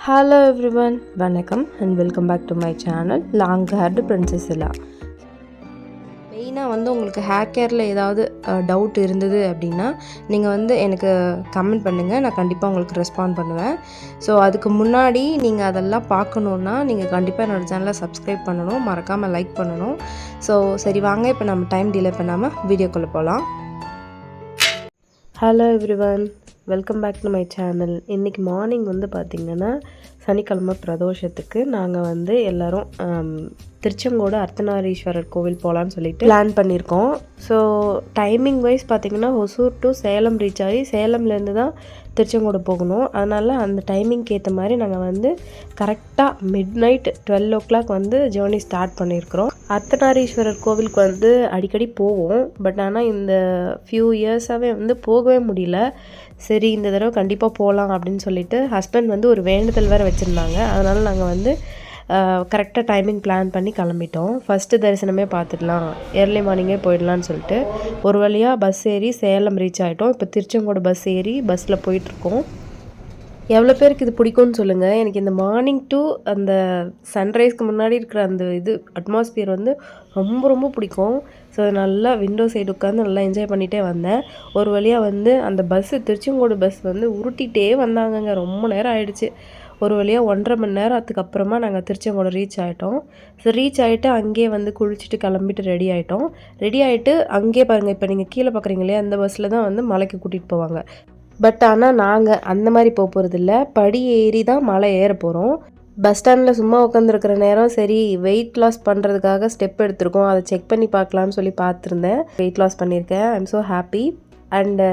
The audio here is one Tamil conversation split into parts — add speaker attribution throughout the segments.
Speaker 1: Hello everyone, வணக்கம் and welcome back to my channel long haired princess ella. மெயினாக வந்து உங்களுக்கு ஹேர் கேரில் ஏதாவது டவுட் இருந்தது அப்படின்னா நீங்கள் வந்து எனக்கு கமெண்ட் பண்ணுங்கள், நான் கண்டிப்பாக உங்களுக்கு ரெஸ்பாண்ட் பண்ணுவேன். ஸோ அதுக்கு முன்னாடி நீங்கள் அதெல்லாம் பார்க்கணுன்னா நீங்கள் கண்டிப்பாக என்னோடய சேனலை சப்ஸ்கிரைப் பண்ணணும், மறக்காமல் லைக் பண்ணணும். ஸோ சரி வாங்க, இப்போ நம்ம டைம் டிலே பண்ணாமல் வீடியோக்குள்ளே போகலாம். Hello everyone, welcome back to my channel. இன்றைக்கி மார்னிங் வந்து பார்த்திங்கன்னா சனிக்கிழமை பிரதோஷத்துக்கு நாங்கள் வந்து எல்லோரும் திருச்செங்கோடு அர்த்தநாரீஸ்வரர் கோவில் போகலான்னு சொல்லிட்டு பிளான் பண்ணியிருக்கோம். ஸோ டைமிங் வைஸ் பார்த்திங்கன்னா ஒசூர் டு சேலம் ரீச் ஆகி சேலம்லேருந்து தான் திருச்செங்கோடு போகணும். அதனால் அந்த டைமிங்க்கு ஏற்ற மாதிரி நாங்கள் வந்து கரெக்டாக மிட் நைட் 12 o'clock வந்து ஜேர்னி ஸ்டார்ட் பண்ணியிருக்கிறோம். அர்த்தநாரீஸ்வரர் கோவிலுக்கு வந்து அடிக்கடி போவோம், பட் ஆனால் இந்த ஃபியூ இயர்ஸாகவே வந்து போகவே முடியல. சரி இந்த தடவை கண்டிப்பாக போகலாம் அப்படின்னு சொல்லிட்டு ஹஸ்பண்ட் வந்து ஒரு வேண்டுதல் வேறு வச்சுருந்தாங்க. அதனால் நாங்கள் வந்து கரெக்டாக டைமிங் பிளான் பண்ணி கிளம்பிட்டோம். ஃபஸ்ட்டு தரிசனமே பார்த்துடலாம், ஏர்லி மார்னிங்கே போயிடலான்னு சொல்லிட்டு ஒரு வழியாக பஸ் ஏறி சேலம் ரீச் ஆகிட்டோம். இப்போ திருச்செங்கோடு பஸ் ஏறி பஸ்ஸில் போயிட்டுருக்கோம். எவ்வளோ பேருக்கு இது பிடிக்கும்னு சொல்லுங்கள். எனக்கு இந்த மார்னிங் டு அந்த சன்ரைஸ்க்கு முன்னாடி இருக்கிற அந்த அட்மாஸ்பியர் வந்து ரொம்ப ரொம்ப பிடிக்கும். ஸோ நல்லா விண்டோ சைடு உட்காந்து நல்லா என்ஜாய் பண்ணிகிட்டே வந்தேன். ஒரு வழியாக வந்து அந்த திருச்செங்கோடு பஸ் வந்து உருட்டிகிட்டே வந்தாங்கங்க. ரொம்ப நேரம் ஆகிடுச்சு. ஒரு வழியாக 1.5 மணி நேரத்துக்கு அப்புறமா நாங்கள் திருச்செங்கோடு ரீச் ஆகிட்டோம். ஸோ ரீச் ஆகிட்டு அங்கேயே வந்து குளிச்சுட்டு கிளம்பிட்டு ரெடி ஆகிட்டோம். ரெடி ஆகிட்டு அங்கேயே பாருங்கள், இப்போ நீங்கள் கீழே பார்க்குறீங்க இல்லையா, அந்த பஸ்ஸில் தான் வந்து மலைக்கு கூட்டிகிட்டு போவாங்க. பட் ஆனால் நாங்கள் அந்த மாதிரி போகிறதில்ல, படி ஏறி தான் மலை ஏற போகிறோம். பஸ் ஸ்டாண்டில் சும்மா உட்காந்துருக்கிற நேரம் சரி வெயிட் லாஸ் பண்ணுறதுக்காக ஸ்டெப் எடுத்திருக்கோம், அதை செக் பண்ணி பார்க்கலான்னு சொல்லி பார்த்துருந்தேன். வெயிட் லாஸ் பண்ணியிருக்கேன். I am so happy. And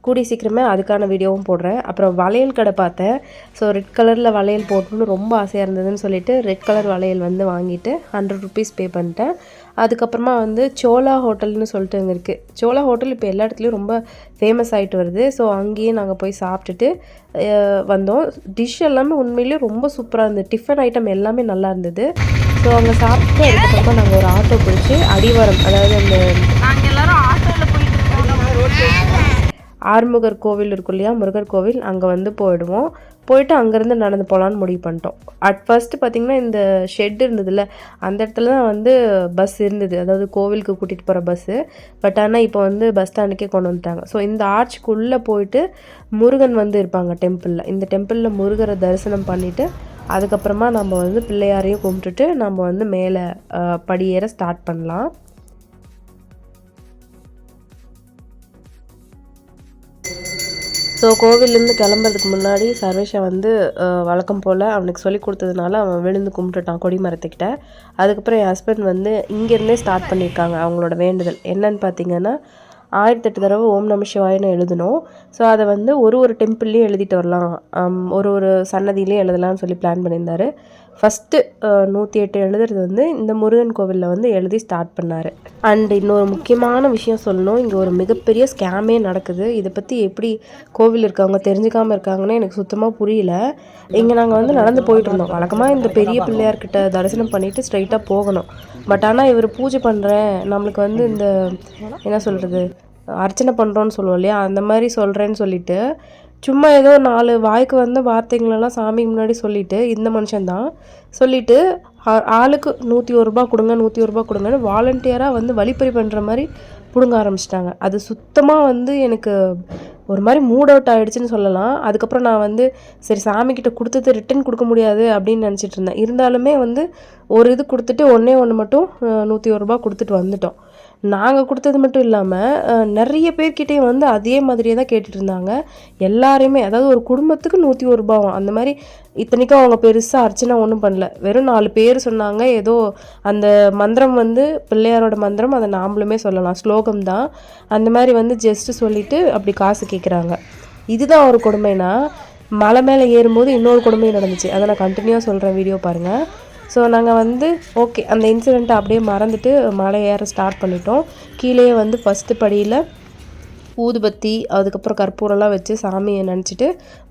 Speaker 1: கூடி சீக்கிரமே அதுக்கான வீடியோவும் போடுறேன். அப்புறம் வளையல் கடை பார்த்தேன். ஸோ ரெட் கலரில் வளையல் போடணுன்னு ரொம்ப ஆசையாக இருந்ததுன்னு சொல்லிட்டு ரெட் கலர் வளையல் வந்து வாங்கிட்டு 100 rupees பே பண்ணிட்டேன். அதுக்கப்புறமா வந்து சோலா ஹோட்டல்னு சொல்லிட்டு அங்கே இருக்குது. சோலா ஹோட்டல் இப்போ எல்லா இடத்துலையும் ரொம்ப ஃபேமஸ் ஆகிட்டு வருது. ஸோ அங்கேயே நாங்கள் போய் சாப்பிட்டுட்டு வந்தோம். டிஷ் எல்லாமே உண்மையிலேயே ரொம்ப சூப்பராக இருந்தது. டிஃபன் ஐட்டம் எல்லாமே நல்லா இருந்தது. ஸோ அங்கே சாப்பிட்டு அதுக்கப்புறமா நாங்கள் ஒரு ஆட்டோ பிடிச்சி அடிவாரம், அதாவது அந்த நாங்கள் எல்லோரும் ஆட்டோவில் போயிட்டு இருக்கோம். ஆறுமுகர் கோவில் இருக்கும் இல்லையா, முருகர் கோவில், அங்கே வந்து போயிட்டு அங்கேருந்து நடந்து போகலான்னு முடிவு பண்ணிட்டோம். அட் ஃபஸ்ட்டு பார்த்திங்கன்னா இந்த ஷெட் இருந்ததுல்ல, அந்த இடத்துல தான் வந்து பஸ் இருந்தது, அதாவது கோவிலுக்கு கூட்டிகிட்டு போகிற பஸ்ஸு. பட் ஆனால் இப்போ வந்து பஸ் ஸ்டாண்டுக்கே கொண்டு வந்துட்டாங்க. ஸோ இந்த ஆர்ச்சுக்குள்ளே போயிட்டு முருகன் வந்து இருப்பாங்க டெம்பிளில். இந்த டெம்பிளில் முருகரை தரிசனம் பண்ணிவிட்டு அதுக்கப்புறமா நம்ம வந்து பிள்ளையாரையும் கும்பிட்டுட்டு நம்ம வந்து மேலே படியேற ஸ்டார்ட் பண்ணலாம். ஸோ கோவிலேருந்து கிளம்புறதுக்கு முன்னாடி சர்வேஷா வந்து வழக்கம் போல் அவனுக்கு சொல்லி கொடுத்ததுனால அவன் விழுந்து கும்பிட்டுட்டான் கொடிமரத்துக்கிட்ட. அதுக்கப்புறம் என் ஹஸ்பண்ட் வந்து இங்கேருந்தே ஸ்டார்ட் பண்ணியிருக்காங்க அவங்களோட வேண்டுதல். என்னன்னு பார்த்தீங்கன்னா 1008 தடவை ஓம் நம சிவாயன்னு எழுதணும். ஸோ அதை வந்து ஒரு டெம்பிள்லேயும் எழுதிட்டு வரலாம், ஒரு சன்னதியிலையும் எழுதலாம்னு சொல்லி பிளான் பண்ணியிருந்தார். ஃபஸ்ட்டு 108 எழுதுறது வந்து இந்த முருகன் கோவிலில் வந்து எழுதி ஸ்டார்ட் பண்ணார். அண்ட் இன்னொரு முக்கியமான விஷயம் சொல்லணும், இங்கே ஒரு மிகப்பெரிய ஸ்கேமே நடக்குது. இதை பற்றி எப்படி கோவில் இருக்கவங்க தெரிஞ்சுக்காமல் இருக்காங்கன்னு எனக்கு சுத்தமாக புரியல. இங்கே நாங்கள் வந்து நடந்து போயிட்டு இருந்தோம். வழக்கமாக இந்த பெரிய பிள்ளையார்கிட்ட தரிசனம் பண்ணிவிட்டு ஸ்ட்ரைட்டாக போகணும். பட் ஆனால் இவர் பூஜை பண்ணுறேன், நம்மளுக்கு வந்து இந்த என்ன சொல்கிறது, அர்ச்சனை பண்ணுறோன்னு சொல்லுவோம் இல்லையா, அந்த மாதிரி சொல்கிறேன்னு சொல்லிட்டு சும்மா ஏதோ 4 வாய்க்கு வந்த வார்த்தைங்களெல்லாம் சாமிக்கு முன்னாடி சொல்லிவிட்டு, இந்த மனுஷன்தான் சொல்லிவிட்டு ஆளுக்கு 101 ரூபா கொடுங்க 101 ரூபா கொடுங்கன்னு வாலண்டியராக வந்து வழிப்பறி பண்ணுற மாதிரி பிடுங்க ஆரம்பிச்சிட்டாங்க. அது சுத்தமாக வந்து எனக்கு ஒரு மாதிரி மூட் அவுட் ஆகிடுச்சின்னு சொல்லலாம். அதுக்கப்புறம் நான் வந்து சரி சாமிக்கிட்ட கொடுத்தது ரிட்டன் கொடுக்க முடியாது அப்படின்னு நினச்சிட்டு இருந்தேன். இருந்தாலுமே வந்து ஒரு இது கொடுத்துட்டு ஒன்று மட்டும் 101 ரூபா கொடுத்துட்டு வந்துட்டோம். நாங்கள் கொடுத்தது மட்டும் இல்லாமல் நிறைய பேர்கிட்டே வந்து அதே மாதிரியே தான் கேட்டுட்டு இருந்தாங்க எல்லாருமே. அதாவது ஒரு குடும்பத்துக்கு 101 ரூபாவும். அந்த மாதிரி இத்தனைக்கும் அவங்க பெருசாக அர்ச்சனை ஒன்றும் பண்ணல, வெறும் 4 பேர் சொன்னாங்க. ஏதோ அந்த மந்திரம் வந்து பிள்ளையாரோட மந்திரம், அதை நாமளுமே சொல்லலாம், ஸ்லோகம் தான். அந்த மாதிரி வந்து ஜஸ்ட்டு சொல்லிவிட்டு அப்படி காசு கேட்குறாங்க. இதுதான் ஒரு கொடுமைனா. மலை மேலே ஏறும்போது இன்னொரு கொடுமையும் நடந்துச்சு, அதை நான் கண்டினியூவாக சொல்கிறேன், வீடியோ பாருங்கள். ஸோ நாங்கள் வந்து ஓகே அந்த இன்சிடெண்ட்டை அப்படியே மறந்துட்டு மலை ஏற ஸ்டார்ட் பண்ணிட்டோம். கீழேயே வந்து ஃபஸ்ட்டு படியில் ஊதுபத்தி அதுக்கப்புறம் கற்பூரெல்லாம் வச்சு சாமியை நினச்சிட்டு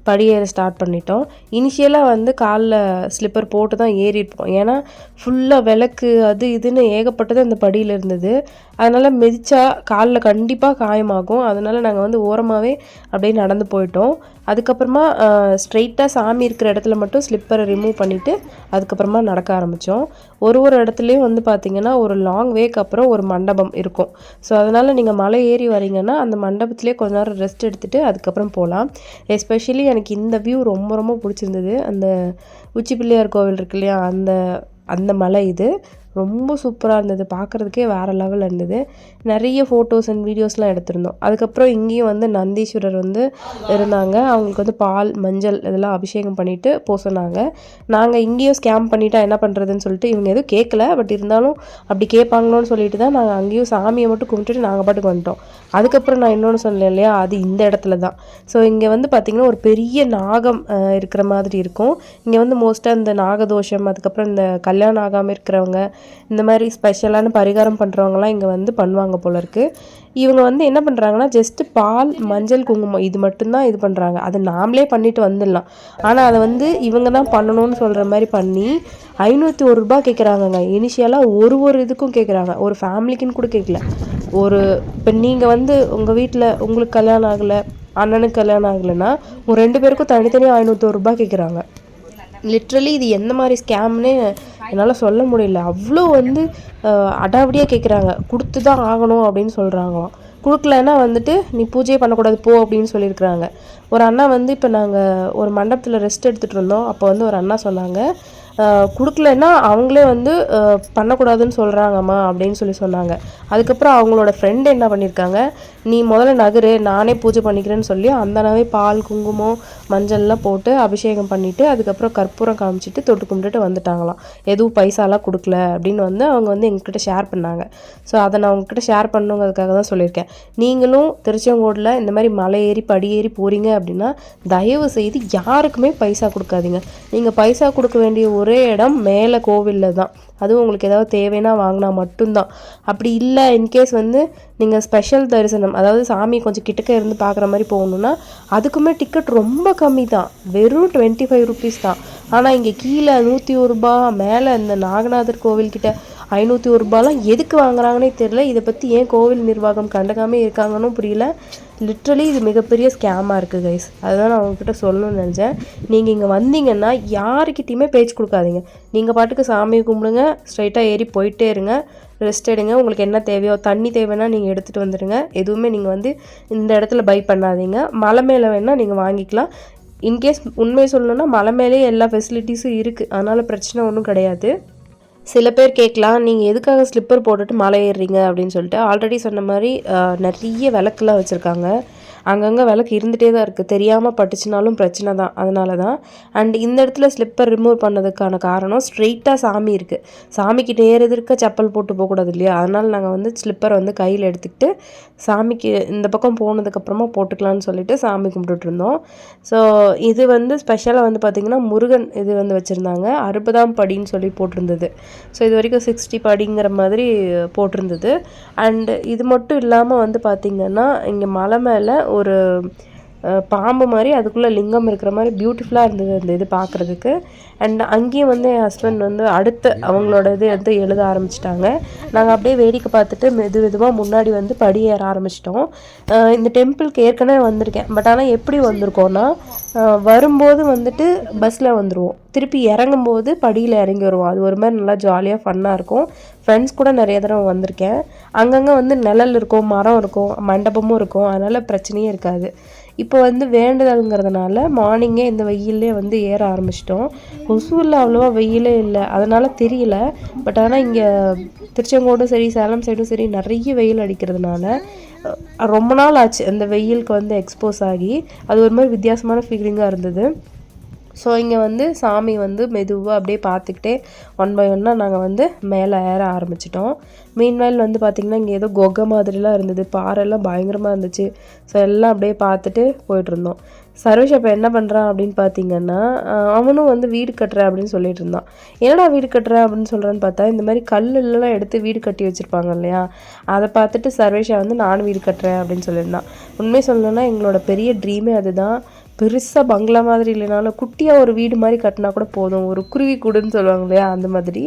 Speaker 1: படியேற ஸ்டார்ட் பண்ணிட்டோம். இனிஷியலாக வந்து காலில் ஸ்லிப்பர் போட்டு தான் ஏறியிருப்போம். ஏன்னா ஃபுல்லாக விளக்கு அது இதுன்னு ஏகப்பட்டது அந்த படியில் இருந்தது. அதனால் மிதித்தா காலில் கண்டிப்பாக காயமாகும். அதனால் நாங்கள் வந்து ஓரமாகவே அப்படியே நடந்து போயிட்டோம். அதுக்கப்புறமா ஸ்ட்ரெயிட்டாக சாமி இருக்கிற இடத்துல மட்டும் ஸ்லிப்பரை ரிமூவ் பண்ணிவிட்டு அதுக்கப்புறமா நடக்க ஆரம்பித்தோம். ஒரு இடத்துலையும் வந்து பார்த்திங்கன்னா ஒரு லாங் வேக்கு அப்புறம் ஒரு மண்டபம் இருக்கும். ஸோ அதனால் நீங்கள் மலை ஏறி வரீங்கன்னா அந்த மண்டபத்திலே கொஞ்ச நேரம் ரெஸ்ட் எடுத்துகிட்டு அதுக்கப்புறம் போகலாம். எஸ்பெஷலி எனக்கு இந்த வியூ ரொம்ப ரொம்ப பிடிச்சிருந்தது. அந்த உச்சி பிள்ளையார் கோவில் இருக்கு இல்லையா, அந்த அந்த மலை இது ரொம்ப சூப்பராக இருந்தது. பார்க்குறதுக்கே வேறு லெவலில் இருந்தது. நிறைய ஃபோட்டோஸ் அண்ட் வீடியோஸ்லாம் எடுத்திருந்தோம். அதுக்கப்புறம் இங்கேயும் வந்து நந்தீஸ்வரர் வந்து இருந்தாங்க. அவங்களுக்கு வந்து பால் மஞ்சள் இதெல்லாம் அபிஷேகம் பண்ணிவிட்டு போக சொன்னாங்க. நாங்கள் இங்கேயும் ஸ்கேம் பண்ணிட்டா என்ன பண்ணுறதுன்னு சொல்லிட்டு இவங்க எதுவும் கேட்கல. பட் இருந்தாலும் அப்படி கேட்பாங்களோன்னு சொல்லிட்டு தான் நாங்கள் அங்கேயும் சாமியை மட்டும் கும்பிட்டுட்டு நாங்கள் பாட்டுக்கு வந்துட்டோம். அதுக்கப்புறம் நான் இன்னொன்று சொன்னேன் இல்லையா, அது இந்த இடத்துல தான். ஸோ இங்கே வந்து பார்த்திங்கன்னா ஒரு பெரிய நாகம் இருக்கிற மாதிரி இருக்கும். இங்கே வந்து மோஸ்ட்டாக இந்த நாகதோஷம், அதுக்கப்புறம் இந்த கல்யாணம் ஆகாமல் இருக்கிறவங்க, இந்த மாதிரி ஸ்பெஷலான பரிகாரம் பண்ணுறவங்கலாம் இங்கே வந்து பண்ணுவாங்க போல இருக்குது. இவங்க வந்து என்ன பண்ணுறாங்கன்னா ஜஸ்ட்டு பால் மஞ்சள் குங்குமம் இது மட்டும்தான் இது பண்ணுறாங்க. அது நாமளே பண்ணிட்டு வந்துடலாம். ஆனால் அதை வந்து இவங்க தான் பண்ணணும்னு சொல்கிற மாதிரி பண்ணி 501 ரூபா கேட்குறாங்கங்க. இனிஷியலாக ஒரு இதுக்கும் கேட்குறாங்க. ஒரு ஃபேமிலிக்குன்னு கூட கேட்கல. இப்போ நீங்கள் வந்து உங்கள் வீட்டில் உங்களுக்கு கல்யாணம் ஆகலை, அண்ணனுக்கு கல்யாணம் ஆகலைன்னா உங்கள் 2 பேருக்கும் தனித்தனியாக 501 ரூபா கேட்குறாங்க. லிட்ரலி இது எந்த மாதிரி ஸ்கேம்னே என்னால் சொல்ல முடியல. அவ்வளோ வந்து அடாவடியாக கேட்குறாங்க. கொடுத்து தான் ஆகணும் அப்படின்னு சொல்கிறாங்களாம். கொடுக்கலன்னா வந்துட்டு நீ பூஜையே பண்ணக்கூடாது போ அப்படின்னு சொல்லியிருக்கிறாங்க. ஒரு அண்ணா வந்து இப்போ நாங்கள் ஒரு மண்டபத்தில் ரெஸ்ட் எடுத்துகிட்டு இருந்தோம். அப்போ வந்து ஒரு அண்ணா சொன்னாங்க, கொடுக்கலன்னா அவங்களே வந்து பண்ணக்கூடாதுன்னு சொல்கிறாங்கம்மா அப்படின்னு சொன்னாங்க. அதுக்கப்புறம் அவங்களோட ஃப்ரெண்டு என்ன பண்ணியிருக்காங்க, நீ முதல்ல நகரு நானே பூஜை பண்ணிக்கிறேன்னு சொல்லி அந்த அண்ணாவே பால் குங்குமம் மஞ்சள்லாம் போட்டு அபிஷேகம் பண்ணிவிட்டு அதுக்கப்புறம் கற்பூரம் காமிச்சிட்டு தொட்டு கும்பிட்டுட்டு வந்துட்டாங்களாம். எதுவும் பைசாலாம் கொடுக்கல அப்படின்னு வந்து அவங்க வந்து எங்ககிட்ட ஷேர் பண்ணாங்க. ஸோ அதை நான் உங்ககிட்ட ஷேர் பண்ணுங்கிறதுக்காக தான் சொல்லியிருக்கேன். நீங்களும் திருச்செங்கோடில் இந்த மாதிரி மலை ஏறி படி ஏறி போகிறீங்க அப்படின்னா தயவு செய்து யாருக்குமே பைசா கொடுக்காதீங்க. நீங்கள் பைசா கொடுக்க வேண்டிய ஒரே இடம் மேலே கோவிலில் தான். அதுவும் உங்களுக்கு ஏதாவது தேவைன்னா வாங்கினா மட்டும்தான். அப்படி இல்லை இன்கேஸ் வந்து நீங்கள் ஸ்பெஷல் தரிசனம், அதாவது சாமி கொஞ்சம் கிட்டக்க இருந்து பார்க்குற மாதிரி போகணுன்னா அதுக்குமே டிக்கெட் ரொம்ப கம்மி தான். வெறும் 25 ருபீஸ் தான். ஆனால் இங்கே கீழே 101 ரூபா, மேலே இந்த நாகநாதர் கோவில்கிட்ட 501 ரூபாலாம் எதுக்கு வாங்குறாங்கன்னே தெரியல. இதை பற்றி ஏன் கோவில் நிர்வாகம் கண்டுக்காமே இருக்காங்கன்னு புரியல. லிட்ரலி இது மிகப்பெரிய ஸ்கேமாக இருக்குது கைஸ். அதுதான் நான் உங்ககிட்ட சொல்லணும்னு நினச்சேன். நீங்கள் இங்கே வந்தீங்கன்னா யாருக்கிட்டையுமே பேச்சு கொடுக்காதீங்க. நீங்கள் பாட்டுக்கு சாமியை கும்பிடுங்க, ஸ்ட்ரைட்டாக ஏறி போயிட்டே இருங்க, ரெஸ்ட் எடுங்க. உங்களுக்கு என்ன தேவையோ தண்ணி தேவைன்னா நீங்கள் எடுத்துகிட்டு வந்துடுங்க. எதுவுமே நீங்கள் வந்து இந்த இடத்துல பை பண்ணாதீங்க. மலை மேலே வேணால் நீங்கள் வாங்கிக்கலாம். இன்கேஸ் உண்மையை சொல்லணுன்னா மலை மேலேயே எல்லா ஃபெசிலிட்டிஸும் இருக்குது. அதனால் பிரச்சனை ஒன்றும் கிடையாது. சில பேர் கேட்கலாம், நீங்கள் எதுக்காக ஸ்லிப்பர் போட்டுட்டு மலை ஏறுறீங்க அப்படின்னு சொல்லிட்டு. ஆல்ரெடி சொன்ன மாதிரி நிறைய விளக்குலாம் வச்சுருக்காங்க. அங்கங்கே விளக்கு இருந்துகிட்டே தான் இருக்குது. தெரியாமல் பட்டுச்சுனாலும் பிரச்சனை தான். அதனால தான். அண்ட் இந்த இடத்துல ஸ்லிப்பர் ரிமூவ் பண்ணதுக்கான காரணம் ஸ்ட்ரெயிட்டாக சாமி இருக்குது. சாமிக்கு நேர் எதிர்க்க செப்பல் போட்டு போகக்கூடாது இல்லையா, அதனால் நாங்கள் வந்து ஸ்லிப்பரை வந்து கையில் எடுத்துக்கிட்டு சாமிக்கு இந்த பக்கம் போனதுக்கப்புறமா போட்டுக்கலான்னு சொல்லிட்டு சாமி கும்பிட்டுட்டு இருந்தோம். ஸோ இது வந்து ஸ்பெஷலாக வந்து பார்த்திங்கன்னா முருகன் இது வந்து வச்சுருந்தாங்க. 60ஆம் படின்னு சொல்லி போட்டிருந்தது. ஸோ இது வரைக்கும் 60 படிங்கிற மாதிரி போட்டிருந்தது. அண்டு இது மட்டும் இல்லாமல் வந்து பார்த்திங்கன்னா இங்கே மலை மேலே ஒரு பாம்பு மாதிரி அதுக்குள்ளே லிங்கம் இருக்கிற மாதிரி பியூட்டிஃபுல்லாக இருந்தது அந்த இது பார்க்குறதுக்கு. அண்ட் அங்கேயும் வந்து என் ஹஸ்பண்ட் வந்து அடுத்து அவங்களோட இது வந்து எழுத ஆரம்பிச்சிட்டாங்க. நாங்கள் அப்படியே வேடிக்கை பார்த்துட்டு மெதுவாக முன்னாடி வந்து படி ஏற ஆரம்பிச்சிட்டோம். இந்த டெம்பிளுக்கு ஏற்கனவே வந்திருக்கேன். பட் ஆனால் எப்படி வந்திருக்கோன்னா, வரும்போது வந்துட்டு பஸ்ஸில் வந்துடுவோம், திருப்பி இறங்கும்போது படியில் இறங்கி வருவோம். அது ஒரு மாதிரி நல்லா ஜாலியாக ஃபன்னாக இருக்கும். ஃப்ரெண்ட்ஸ் கூட நிறைய தடவை வந்திருக்கேன். அங்கங்கே வந்து நிழல் இருக்கும், மரம் இருக்கும், மண்டபமும் இருக்கும். அதனால் பிரச்சனையே இருக்காது. இப்போ வந்து வேண்டுதல்ங்கிறதுனால மார்னிங்கே இந்த வெயிலே வந்து ஏற ஆரம்பிச்சிட்டோம். ஒசூரில் அவ்வளோவா வெயிலே இல்லை, அதனால் தெரியல. பட் ஆனால் இங்கே திருச்செங்கோடும் சரி சேலம் சைடும் சரி நிறைய வெயில் அடிக்கிறதுனால ரொம்ப நாள் ஆச்சு அந்த வெயிலுக்கு வந்து எக்ஸ்போஸ் ஆகி. அது ஒரு மாதிரி வித்தியாசமான ஃபீலிங்காக இருந்தது. ஸோ இங்கே வந்து சாமி வந்து மெதுவாக அப்படியே பார்த்துக்கிட்டே ஒன் பை ஒன்னாக நாங்கள் வந்து மேலே ஏற ஆரம்பிச்சிட்டோம். மீன்வேல் வந்து பார்த்திங்கன்னா இங்கே ஏதோ கொகை மாதிரிலாம் இருந்தது, பாறைலாம் பயங்கரமாக இருந்துச்சு. ஸோ எல்லாம் அப்படியே பார்த்துட்டு போயிட்டுருந்தோம். சர்வேஷ் அப்போ என்ன பண்ணுறான் அப்படின்னு பார்த்தீங்கன்னா, அவனும் வந்து வீடு கட்டுறேன் அப்படின்னு சொல்லிட்டு இருந்தான். என்னடா வீடு கட்டுறேன் அப்படின்னு சொல்கிறான்னு பார்த்தா, இந்த மாதிரி கல்லுலாம் எடுத்து வீடு கட்டி வச்சுருப்பாங்க இல்லையா, அதை பார்த்துட்டு சர்வேஷா வந்து நானும் வீடு கட்டுறேன் அப்படின்னு சொல்லியிருந்தான். உண்மையை சொல்லணும்னா எங்களோட பெரிய ட்ரீமே அதுதான். பெருசாக பங்களா மாதிரி இல்லைனாலும் குட்டியாக ஒரு வீடு மாதிரி கட்டினா கூட போதும், ஒரு குருவி கூடுன்னு சொல்லுவாங்க இல்லையா, அந்த மாதிரி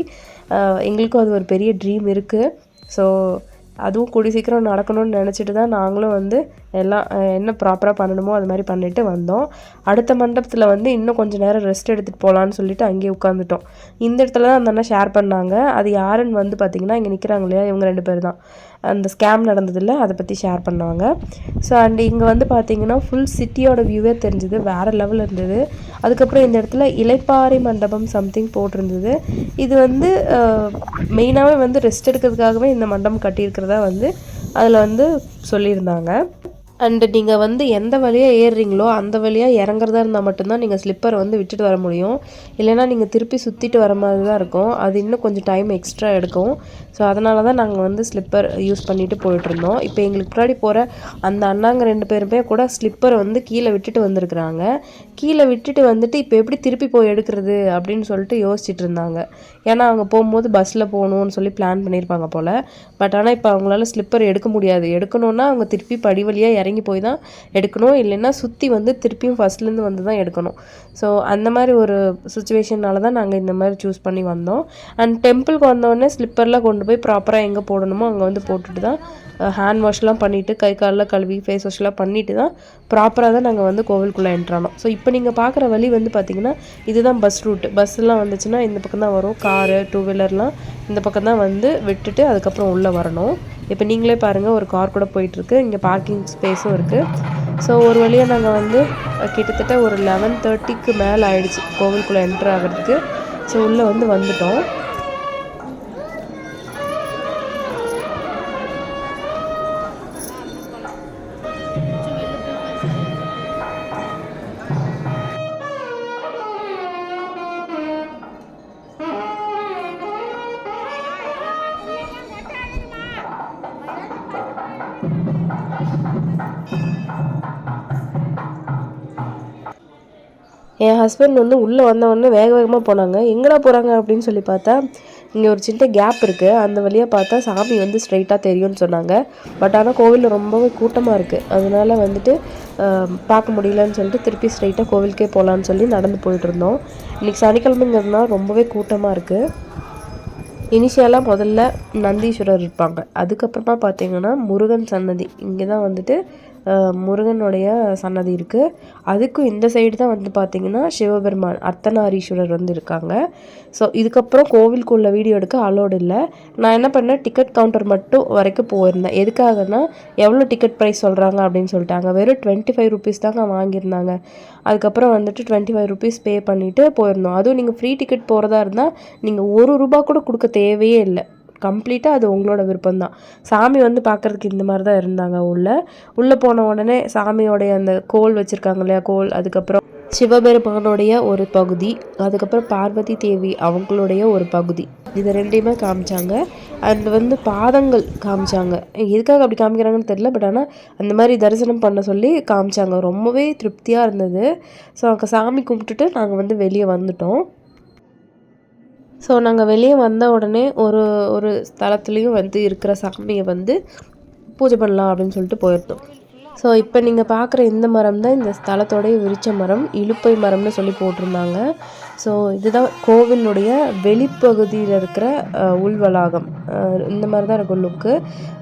Speaker 1: எங்களுக்கும் அது ஒரு பெரிய ட்ரீம் இருக்குது. ஸோ அதுவும் கூடி சீக்கிரம் நடக்கணும்னு நினச்சிட்டு தான் நாங்களும் வந்து எல்லாம் என்ன ப்ராப்பராக பண்ணணுமோ அது மாதிரி பண்ணிவிட்டு வந்தோம். அடுத்த மண்டபத்தில் வந்து இன்னும் கொஞ்சம் நேரம் ரெஸ்ட் எடுத்துகிட்டு போகலான்னு சொல்லிட்டு அங்கேயே உட்காந்துட்டோம். இந்த இடத்துல தான் அந்த அண்ணா ஷேர் பண்ணாங்க. அது யாருன்னு வந்து பார்த்திங்கன்னா இங்கே நிற்கிறாங்க இல்லையா, இவங்க 2 பேர் தான் அந்த ஸ்கேம் நடந்ததில்ல, அதை பற்றி ஷேர் பண்ணுவாங்க. ஸோ அண்ட் இங்கே வந்து பார்த்திங்கன்னா ஃபுல் சிட்டியோட வியூவே தெரிஞ்சுது, வேறு லெவலில் இருந்தது. அதுக்கப்புறம் இந்த இடத்துல இலைப்பாறை மண்டபம் சம்திங் போட்டிருந்தது. இது வந்து மெயினாகவே வந்து ரெஸ்ட் எடுக்கிறதுக்காகவே இந்த மண்டபம் கட்டியிருக்கிறதா வந்து அதில் வந்து சொல்லியிருந்தாங்க. அண்டு நீங்கள் வந்து எந்த வழியாக ஏறுறீங்களோ அந்த வழியாக இறங்குறதா இருந்தால் மட்டும்தான் நீங்கள் ஸ்லிப்பரை வந்து விட்டுட்டு வர முடியும். இல்லைனா நீங்கள் திருப்பி சுற்றிட்டு வர மாதிரி தான் இருக்கும். அது இன்னும் கொஞ்சம் டைம் எக்ஸ்ட்ரா எடுக்கும். ஸோ அதனால தான் நாங்கள் வந்து ஸ்லிப்பர் யூஸ் பண்ணிவிட்டு போயிட்டுருந்தோம். இப்போ எங்களுக்கு முன்னாடி போகிற அந்த அண்ணாங்க 2 பேருமே கூட ஸ்லிப்பரை வந்து கீழே விட்டுட்டு வந்திருக்குறாங்க. கீழே விட்டுட்டு வந்துட்டு இப்போ எப்படி திருப்பி போய் எடுக்கிறது அப்படின்னு சொல்லிட்டு யோசிச்சுட்டு இருந்தாங்க. ஏன்னா அவங்க போகும்போது பஸ்ஸில் போகணுன்னு சொல்லி பிளான் பண்ணியிருப்பாங்க போல். பட் ஆனால் இப்போ அவங்களால ஸ்லிப்பர் எடுக்க முடியாது. எடுக்கணுன்னா அவங்க திருப்பி படி வழியாக இறங்கி போய் தான் எடுக்கணும். இல்லைன்னா சுற்றி வந்து திருப்பியும் ஃபஸ்ட்லேருந்து வந்து தான் எடுக்கணும். ஸோ அந்த மாதிரி ஒரு சுச்சுவேஷனால தான் நாங்கள் இந்த மாதிரி சூஸ் பண்ணி வந்தோம். அண்ட் டெம்பிளுக்கு வந்தோடனே ஸ்லிப்பரில் கொண்டு போய் ப்ராப்பராக எங்கே போடணுமோ அங்கே வந்து போட்டுட்டு தான் ஹேண்ட் வாஷ்லாம் பண்ணிவிட்டு கை காலில் கழுவி ஃபேஸ் வாஷ்லாம் பண்ணிவிட்டு தான் ப்ராப்பராக தான் நாங்கள் வந்து கோவிலுக்குள்ளே என்ட்ரானோம். ஸோ இப்போ நீங்கள் பார்க்குற வழி வந்து பார்த்திங்கன்னா இதுதான் பஸ் ரூட்டு. பஸ்ஸெலாம் வந்துச்சுன்னா இந்த பக்கம் தான் வரும். காரு 2 வீலர்லாம் இந்த பக்கம் தான் வந்து விட்டுட்டு அதுக்கப்புறம் உள்ளே வரணும். இப்போ நீங்களே பாருங்கள், ஒரு கார் கூட போயிட்டுருக்கு. இங்கே பார்க்கிங் ஸ்பேஸும் இருக்குது. ஸோ ஒரு வழியாக நாங்கள் வந்து கிட்டத்தட்ட ஒரு 11:30க்கு மேலே ஆகிடுச்சு கோவிலுக்குள்ளே என்ட்ரு ஆகிறதுக்கு. ஸோ உள்ளே வந்து வந்துட்டோம். என் ஹஸ்பண்ட் வந்து உள்ளே வந்தவொடனே வேக வேகமாக போனாங்க. எங்கடா போகிறாங்க அப்படின்னு சொல்லி பார்த்தா இங்கே ஒரு சின்ன கேப் இருக்குது, அந்த வழியாக பார்த்தா சாமி வந்து ஸ்ட்ரைட்டாக தெரியும்னு சொன்னாங்க. பட் ஆனால் கோவிலில் ரொம்பவே கூட்டமாக இருக்குது, அதனால வந்துட்டு பார்க்க முடியலன்னு சொல்லிட்டு திருப்பி ஸ்ட்ரைட்டாக கோவிலுக்கே போகலான்னு சொல்லி நடந்து போயிட்டுருந்தோம். இன்றைக்கி சனிக்கிழமைங்கிறதுனால ரொம்பவே கூட்டமாக இருக்குது. இனிஷியலாக முதல்ல நந்தீஸ்வரர் இருப்பாங்க, அதுக்கப்புறமா பார்த்திங்கன்னா முருகன் சன்னதி, இங்கே தான் வந்துட்டு முருகனுடைய சன்னதி இருக்குது. அதுக்கும் இந்த சைடு தான் வந்து பார்த்திங்கன்னா சிவபெருமான் அர்த்தநாரீஸ்வரர் வந்து இருக்காங்க. ஸோ இதுக்கப்புறம் கோவிலுக்குள்ள வீடியோ எடுக்க அலோடு இல்லை. நான் என்ன பண்ணேன், டிக்கெட் கவுண்டர் மட்டும் வரைக்கும் போயிருந்தேன். எதுக்காகனா எவ்வளோ டிக்கெட் ப்ரைஸ் சொல்கிறாங்க அப்படின்னு சொல்லிட்டாங்க. வெறும் 25 ருபீஸ் தாங்க வாங்கியிருந்தாங்க. அதுக்கப்புறம் வந்துட்டு 25 ருபீஸ் பே பண்ணிவிட்டு போயிருந்தோம். அதுவும் நீங்கள் ஃப்ரீ டிக்கெட் போகிறதா இருந்தால் நீங்கள் ₹1 கூட கொடுக்க தேவையே இல்லை. கம்ப்ளீட்டாக அது உங்களோட விருப்பம்தான். சாமி வந்து பார்க்குறதுக்கு இந்த மாதிரி தான் இருந்தாங்க. உள்ளே போன உடனே சாமியோடைய அந்த கோல் வச்சுருக்காங்க இல்லையா, கோல், அதுக்கப்புறம் சிவபெருமானுடைய ஒரு பகுதி, அதுக்கப்புறம் பார்வதி தேவி அவங்களுடைய ஒரு பகுதி, இது 2யுமே காமிச்சாங்க. அண்ட் வந்து பாதங்கள் காமிச்சாங்க. எதுக்காக அப்படி காமிக்கிறாங்கன்னு தெரியல, பட் ஆனால் அந்த மாதிரி தரிசனம் பண்ண சொல்லி காமிச்சாங்க. ரொம்பவே திருப்தியாக இருந்தது. ஸோ அங்கே சாமி கும்பிட்டுட்டு நாங்கள் வந்து வெளியே வந்துட்டோம். ஸோ நாங்கள் வெளியே வந்த உடனே ஒரு ஸ்தலத்துலேயும் வந்து இருக்கிற சாமியை வந்து பூஜை பண்ணலாம் அப்படின்னு சொல்லிட்டு போயிருந்தோம். ஸோ இப்போ நீங்கள் பார்க்குற இந்த மரம் தான் இந்த ஸ்தலத்தோடைய விருட்ச மரம், இலுப்பை மரம்னு சொல்லி போட்டிருந்தாங்க. ஸோ இதுதான் கோவிலுடைய வெளிப்பகுதியில் இருக்கிற உள்வளாகம். இந்த மாதிரி தான் இருக்கும் லுக்கு.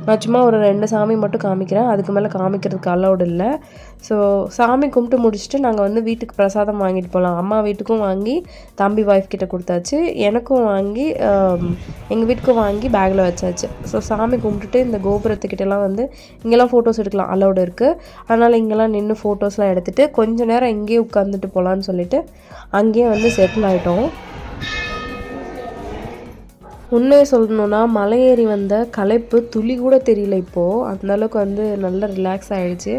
Speaker 1: நான் சும்மா ஒரு 2 சாமி மட்டும் காமிக்கிறேன், அதுக்கு மேலே காமிக்கிறதுக்கு அலௌடு இல்லை. ஸோ சாமி கும்பிட்டு முடிச்சுட்டு நாங்கள் வந்து வீட்டுக்கு பிரசாதம் வாங்கிட்டு போகலாம். அம்மா வீட்டுக்கும் வாங்கி தம்பி ஒய்ஃப் கிட்ட கொடுத்தாச்சு, எனக்கும் வாங்கி எங்கள் வீட்டுக்கும் வாங்கி பேக்கில் வச்சாச்சு. ஸோ சாமி கும்பிட்டுட்டு இந்த கோபுரத்துக்கிட்டலாம் வந்து இங்கெல்லாம் ஃபோட்டோஸ் எடுக்கலாம், அலௌடு இருக்குது. அதனால் இங்கெல்லாம் நின்று ஃபோட்டோஸ்லாம் எடுத்துகிட்டு கொஞ்சம் நேரம் இங்கேயே உட்காந்துட்டு போகலான்னு சொல்லிட்டு அங்கேயே வந்து செட்டில் ஆகிட்டோம். உண்மையை சொல்லணுன்னா மலை ஏறி வந்த களைப்பு துளி கூட தெரியல இப்போது. அந்தளவுக்கு வந்து நல்லா ரிலாக்ஸ் ஆகிடுச்சு.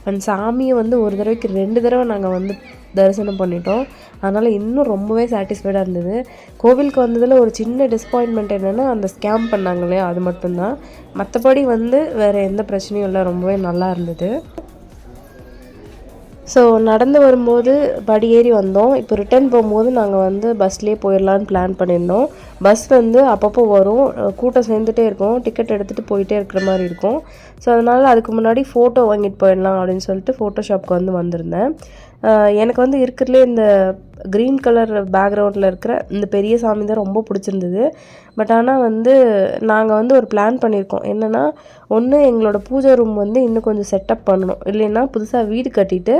Speaker 1: அண்ட் சாமியை வந்து ஒரு தடவைக்கு 2 தடவை நாங்கள் வந்து தரிசனம் பண்ணிட்டோம். அதனால் இன்னும் ரொம்பவே சாட்டிஸ்ஃபைடாக இருந்தது. கோவிலுக்கு வந்ததில் ஒரு சின்ன டிஸப்பாயின்மெண்ட் என்னென்னா அந்த ஸ்கேம் பண்ணாங்க இல்லையா, அது மட்டும்தான். மற்றபடி வந்து வேறு எந்த பிரச்சனையும் இல்லை, ரொம்பவே நல்லா இருந்தது. ஸோ நடந்து வரும்போது படி ஏறி வந்தோம். இப்போ ரிட்டர்ன் போகும்போது நாங்கள் வந்து பஸ்லேயே போயிடலான்னு பிளான் பண்ணியிருந்தோம். பஸ் வந்து அப்பப்போ வரும், கூட்டம் சேர்ந்துட்டே இருக்கும், டிக்கெட் எடுத்துகிட்டு போயிட்டே இருக்கிற மாதிரி இருக்கும். ஸோ அதனால் அதுக்கு முன்னாடி ஃபோட்டோ வாங்கிட்டு போயிடலாம் அப்படின்னு சொல்லிட்டு ஃபோட்டோ ஷாப்புக்கு வந்திருந்தேன். எனக்கு வந்து இருக்கிறதுலே இந்த க்ரீன் கலர் பேக்ரவுண்டில் இருக்கிற இந்த பெரிய சாமி தான் ரொம்ப பிடிச்சிருந்தது. பட் ஆனால் வந்து நாங்கள் வந்து ஒரு பிளான் பண்ணியிருக்கோம். என்னென்னா, ஒன்று எங்களோட பூஜை ரூம் வந்து இன்னும் கொஞ்சம் செட்டப் பண்ணணும், இல்லைன்னா புதுசாக வீடு கட்டிட்டு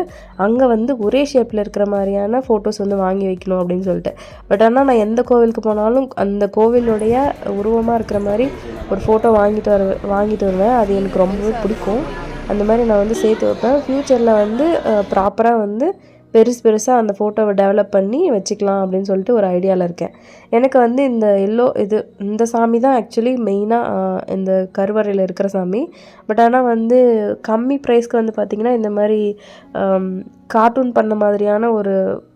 Speaker 1: அங்கே வந்து ஒரே ஷேப்பில் இருக்கிற மாதிரியான ஃபோட்டோஸ் வந்து வாங்கி வைக்கணும் அப்படின்னு சொல்லிட்டு. பட் ஆனால் நான் எந்த கோவிலுக்கு போனாலும் அந்த கோவிலுடைய உருவமாக இருக்கிற மாதிரி ஒரு ஃபோட்டோ வாங்கிட்டு வருவேன். அது எனக்கு ரொம்பவே பிடிக்கும். அந்த மாதிரி நான் வந்து சேர்த்து வைப்பேன். ஃப்யூச்சரில் வந்து ப்ராப்பராக வந்து பெருசாக அந்த ஃபோட்டோவை டெவலப் பண்ணி வச்சுக்கலாம் அப்படின்னு சொல்லிட்டு ஒரு ஐடியாவில் இருக்கேன். எனக்கு வந்து இந்த சாமி தான் ஆக்சுவலி மெயினாக இந்த கருவறையில் இருக்கிற சாமி. பட் ஆனால் வந்து கம்மி ப்ரைஸ்க்கு வந்து பார்த்திங்கன்னா இந்த மாதிரி கார்ட்டூன் பண்ண மாதிரியான ஒரு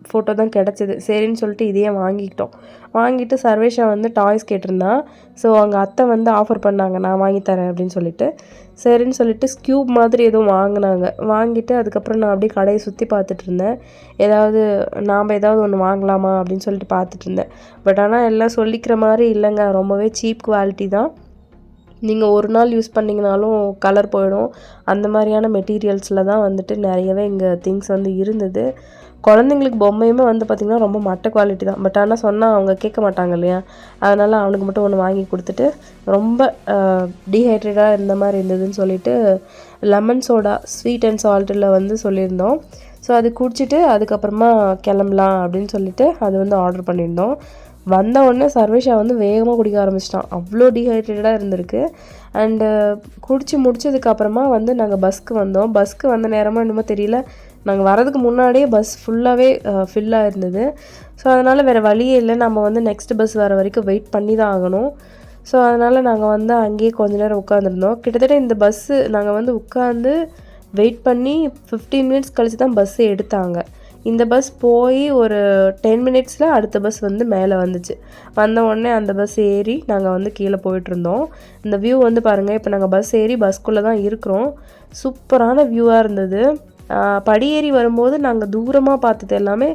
Speaker 1: ஃபோட்டோ தான் கிடச்சிது. சரின்னு சொல்லிட்டு இதையே வாங்கிட்டு சர்வேஷா வந்து டாய்ஸ் கேட்டிருந்தான். ஸோ அவங்க அத்தை வந்து ஆஃபர் பண்ணாங்க, நான் வாங்கித்தரேன் அப்படின்னு சொல்லிட்டு. சரின்னு சொல்லிட்டு ஸ்கியூப் மாதிரி எதுவும் வாங்கிட்டு அதுக்கப்புறம் நான் அப்படியே கடையை சுற்றி பார்த்துட்டு இருந்தேன். நாம் ஏதாவது ஒன்று வாங்கலாமா அப்படின்னு சொல்லிட்டு பார்த்துட்டு இருந்தேன். பட் ஆனால் எல்லாம் சொல்லிக்கிற மாதிரி இல்லைங்க, ரொம்பவே சீப் குவாலிட்டி தான். நீங்கள் ஒரு நாள் யூஸ் பண்ணிங்கனாலும் கலர் போயிடும். அந்த மாதிரியான மெட்டீரியல்ஸில் தான் வந்துட்டு நிறையவே இங்கே திங்ஸ் வந்து இருந்தது. குழந்தைங்களுக்கு பொம்மையுமே வந்து பார்த்திங்கன்னா ரொம்ப மட்டை குவாலிட்டி தான். பட் ஆனால் சொன்னால் அவங்க கேட்க மாட்டாங்க இல்லையா, அதனால் அவனுக்கு மட்டும் ஒன்று வாங்கி கொடுத்துட்டு, ரொம்ப டீஹைட்ரேட்டாக இருந்த மாதிரி இருந்ததுன்னு சொல்லிட்டு லெமன் சோடா ஸ்வீட் அண்ட் சால்ட்டில் வந்து சொல்லியிருந்தோம். ஸோ அது குடிச்சிட்டு அதுக்கப்புறமா கிளம்பலாம் அப்படின்னு சொல்லிட்டு அது வந்து ஆர்டர் பண்ணியிருந்தோம். வந்த உடனே சர்வேஷா வந்து வேகமாக குடிக்க ஆரம்பிச்சிட்டான். அவ்வளோ டீஹைட்ரேட்டடாக இருந்திருக்கு. அண்டு குடித்து முடிச்சதுக்கப்புறமா வந்து நாங்கள் பஸ்க்கு வந்த நேரமாக என்னமோ தெரியல, நாங்கள் வரதுக்கு முன்னாடியே பஸ் ஃபுல்லாகவே ஃபில்லாக இருந்தது. ஸோ அதனால் வேறு வழியே இல்லை, நம்ம வந்து நெக்ஸ்ட் பஸ் வர வரைக்கும் வெயிட் பண்ணி தான் ஆகணும். ஸோ அதனால் நாங்கள் வந்து அங்கேயே கொஞ்ச நேரம் உட்காந்துருந்தோம். கிட்டத்தட்ட இந்த பஸ்ஸு நாங்கள் வந்து உட்காந்து வெயிட் பண்ணி 15 மினிட்ஸ் கழித்து தான் பஸ்ஸு எடுத்தாங்க. இந்த பஸ் போய் ஒரு 10 மினிட்ஸில் அடுத்த பஸ் வந்து மேலே வந்துச்சு. வந்த உடனே அந்த பஸ் ஏறி நாங்கள் வந்து கீழே போயிட்டுருந்தோம். இந்த வியூ வந்து பாருங்கள், இப்போ நாங்கள் பஸ் ஏறி பஸ்க்குள்ளே தான் இருக்கிறோம். சூப்பரான வியூவாக இருந்தது. படியேறி வரும்போது நாங்கள் தூரமாக பார்த்தது எல்லாமே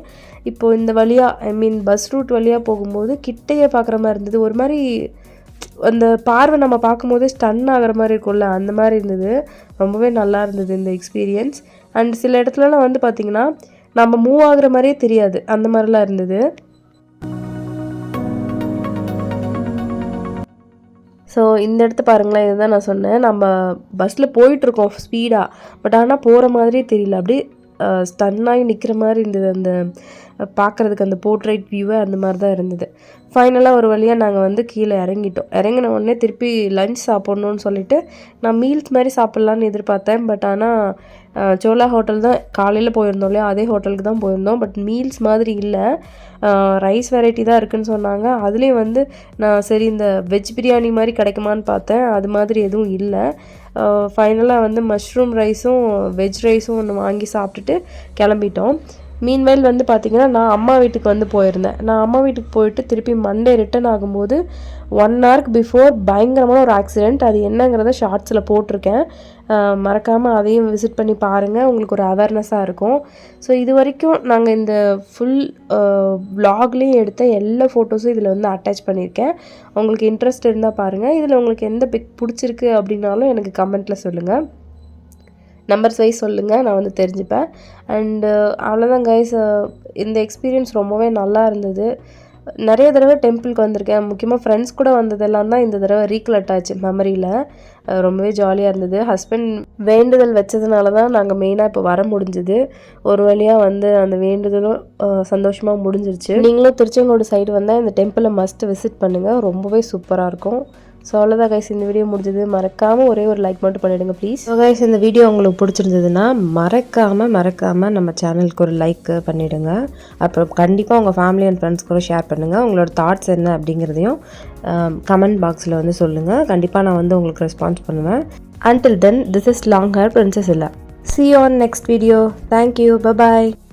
Speaker 1: இப்போது இந்த வழியாக பஸ் ரூட் வழியாக போகும்போது கிட்டையே பார்க்குற மாதிரி இருந்தது. ஒரு மாதிரி அந்த பார்வை நம்ம பார்க்கும்போதே ஸ்டன் ஆகிற மாதிரி இருக்கும்ல, அந்த மாதிரி இருந்தது. ரொம்பவே நல்லா இருந்தது இந்த எக்ஸ்பீரியன்ஸ். அண்ட் சில இடத்துலலாம் வந்து பார்த்திங்கன்னா நம்ம மூவ் ஆகுற மாதிரியே தெரியாது, அந்த மாதிரிலாம் இருந்தது. ஸோ இந்த இடத்த பாருங்களேன், இதுதான் நான் சொன்னேன், நம்ம பஸ்ஸில் போயிட்டுருக்கோம் ஸ்பீடாக, பட் ஆனால் போகிற மாதிரியே தெரியல, அப்படியே ஸ்டன்னாகி நிற்கிற மாதிரி இருந்தது. அந்த பார்க்குறதுக்கு அந்த போர்ட்ரைட் வியூவை அந்த மாதிரி தான் இருந்தது. ஃபைனலாக ஒரு வழியாக நாங்கள் வந்து கீழே இறங்கின உடனே திருப்பி லஞ்ச் சாப்பிட்ணுன்னு சொல்லிவிட்டு நான் மீல்ஸ் மாதிரி சாப்பிட்லான்னு எதிர்பார்த்தேன். பட் ஆனால் சோலா ஹோட்டல் தான் காலையில் போயிருந்தோம் இல்லையா, அதே ஹோட்டலுக்கு தான் போயிருந்தோம். பட் மீல்ஸ் மாதிரி இல்லை, ரைஸ் வெரைட்டி தான் இருக்குதுன்னு சொன்னாங்க. அதுலேயும் வந்து நான் சரி இந்த வெஜ் பிரியாணி மாதிரி கிடைக்குமான்னு பார்த்தேன், அது மாதிரி எதுவும் இல்லை. ஃபைனலாக வந்து மஷ்ரூம் ரைஸும் வெஜ் ரைஸும் ஒன்று வாங்கி சாப்பிட்டுட்டு கிளம்பிட்டோம். மீன்வேல் வந்து பார்த்திங்கன்னா நான் அம்மா வீட்டுக்கு வந்து போயிருந்தேன். நான் அம்மா வீட்டுக்கு போயிட்டு திருப்பி மண்டே ரிட்டன் ஆகும்போது 1 ஹவருக்கு பிஃபோர் பயங்கரமான ஒரு ஆக்சிடெண்ட். அது என்னங்கிறத ஷார்ட்ஸில் போட்டிருக்கேன், மறக்காமல் அதையும் விசிட் பண்ணி பாருங்கள், உங்களுக்கு ஒரு அவேர்னஸாக இருக்கும். ஸோ இது வரைக்கும் நாங்கள் இந்த ஃபுல் vlogலேயும் எடுத்த எல்லா ஃபோட்டோஸும் இதில் வந்து அட்டாச் பண்ணியிருக்கேன். உங்களுக்கு இன்ட்ரெஸ்ட் இருந்தால் பாருங்கள். இதில் உங்களுக்கு எந்த பிக் பிடிச்சிருக்கு அப்படின்னாலும் எனக்கு கமெண்ட்டில் சொல்லுங்கள், நம்பர்ஸ் வைஸ் சொல்லுங்கள், நான் வந்து தெரிஞ்சுப்பேன். அண்டு அவ்வளோதான் கைஸ், இந்த எக்ஸ்பீரியன்ஸ் ரொம்பவே நல்லா இருந்தது. நிறைய தடவை டெம்பிளுக்கு வந்திருக்கேன், முக்கியமாக ஃப்ரெண்ட்ஸ் கூட வந்ததெல்லாம் தான் இந்த தடவை ரீகலெக்ட் ஆச்சு மெமரியில். ரொம்பவே ஜாலியாக இருந்தது. ஹஸ்பண்ட் வேண்டுதல் வச்சதுனால தான் நாங்கள் மெயினாக இப்போ வர முடிஞ்சுது. ஒரு வழியாக வந்து அந்த வேண்டுதலும் சந்தோஷமாக முடிஞ்சிருச்சு. நீங்களும் திருச்செங்கோடு சைடு வந்தால் இந்த டெம்பிளை மஸ்ட் விசிட் பண்ணுங்கள், ரொம்பவே சூப்பராக இருக்கும். ஸோ அவ்வளோதான் கைஸ், இந்த வீடியோ முடிஞ்சது. மறக்காமல் ஒரே ஒரு லைக் மட்டும் பண்ணிவிடுங்க ப்ளீஸ். ஸோ கைஸ், இந்த வீடியோ உங்களுக்கு பிடிச்சிருந்ததுன்னா மறக்காமல் நம்ம சேனலுக்கு ஒரு லைக் பண்ணிவிடுங்க. அப்புறம் கண்டிப்பாக உங்கள் ஃபேமிலி அண்ட் ஃப்ரெண்ட்ஸ் கூட ஷேர் பண்ணுங்கள். உங்களோட தாட்ஸ் என்ன அப்படிங்கிறதையும் கமெண்ட் பாக்ஸில் வந்து சொல்லுங்கள். கண்டிப்பாக நான் வந்து உங்களுக்கு ரெஸ்பான்ஸ் பண்ணுவேன். Until then, this is long hair princess Ella. See you on next video. Thank you. Bye bye.